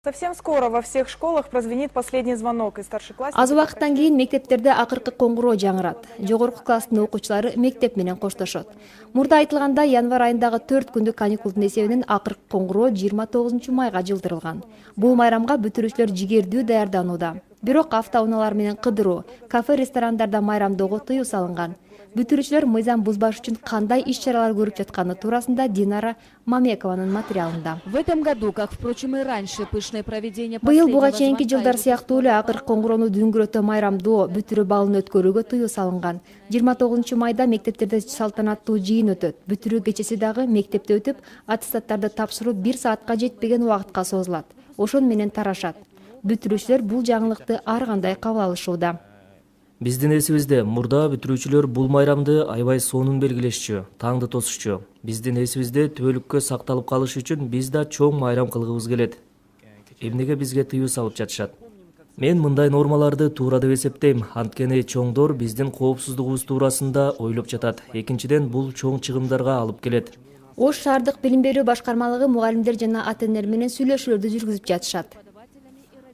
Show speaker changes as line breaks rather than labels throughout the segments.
Совсем скоро во всех школах прозвенит последний звонок, и старшеклассники...
Аз убакыттан кийин мектептерде акыркы коңгуроо жаңырат. Жогорку класстын окуучулары мектеп менен коштошот. Мурда айтылгандай, январь айындагы 4 күндүк каникулдун эсебинен акыркы коңгуроо 29 майга жылдырылган. Бул майрамга бүтүрүүчүлөр жигердүү даярданууда. Бирок автоунаалар менен кыдыруу, кафе, ресторандарда майрамдоого тыюу салынган. Бүтүрүүчүлөр мыйзам бузбаш үчүн кандай иш-чаралар көрүп жатканы туурасында Динара Мамекованын материалында.
В этом году, как, впрочем, и раньше, пышное проведение
Быйыл буга чейинки жылдар сыяктуу эле акыркы коңгуроону дүңгүрөтө майрамдоо, бүтүрүү балын өткөрүүгө тыюу салынган. 29 майда мектептерде салтанаттуу жыйын өтөт. Бүтүрүү кечеси дагы мектепте өтүп, аттестаттарды тапшыруу 1 саатка жетпеген убакытка созулат. Ошон менен тарашат. Бүтүрүүчүлөр бул жаңылыкты ар кандай кабыл алышууда.
Биздин эсибизде мурда бүтүрүүчүлөр бул майрамды аябай сонун белгилешчү, таңды тосучу. Биздин эсибизде түбөлүккө сакталып калыш үчүн биз да чоң майрам кылгыбыз келет. Эмнеге бизге тыюу салып жатышат? Мен мындай нормаларды туура деп эсептейм, анткени чоңдор биздин коопсуздугубуз туурасында ойлоп жатат. Экинчиден, бул чоң чыгымдарга алып келет.
Ош шаардык билим берүү башкармалыгы мугалимдер жана ата-энелер менен сүйлөшүүлөрдү жүргүзүп жатышат.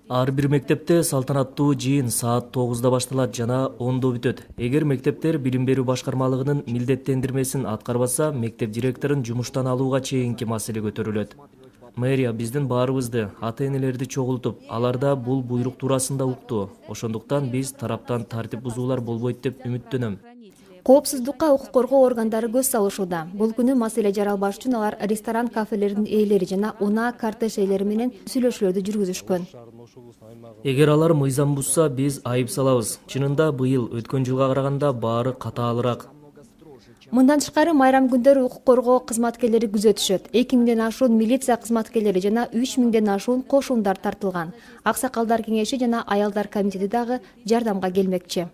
Ар бир мектепте салтанаттуу жыйын саат 9-да башталат жана 10-до бүтөт. Эгер мектептер билим берүү башкармалыгынын милдеттендирмесин аткарбаса, мектеп директорун жумуштан алууга чейинки маселе көтөрүлөт. Мэрия биздин баарыбызды, ата-энелерди чогултуп, аларда бул буйрук туурасында укту. Ошондуктан биз тараптан тартип бузуулар болбойт деп үмүттөнөм.
Коопсуздукка укук коргоо органдары көз салышууда. Бул күнү маселе жаралбаш үчүн алар ресторан, кафелердин ээлери жана унаа кортеж ээлери менен сүйлөшүүлөрдү жүргүзүшкөн.
Эгер алар мыйзам бузса, биз айып салабыз. Чынында быйыл өткөн жылга караганда баары катаалыраак.
Мындан тышкары майрам күндөрү укук коргоо кызматкерлери күзөтүшөт. 2000ден ашуун милиция кызматкерлери жана 3000ден ашуун кошундар тартылган. Аксакалдар кеңеши жана аялдар комитети дагы жардамга келмекчи.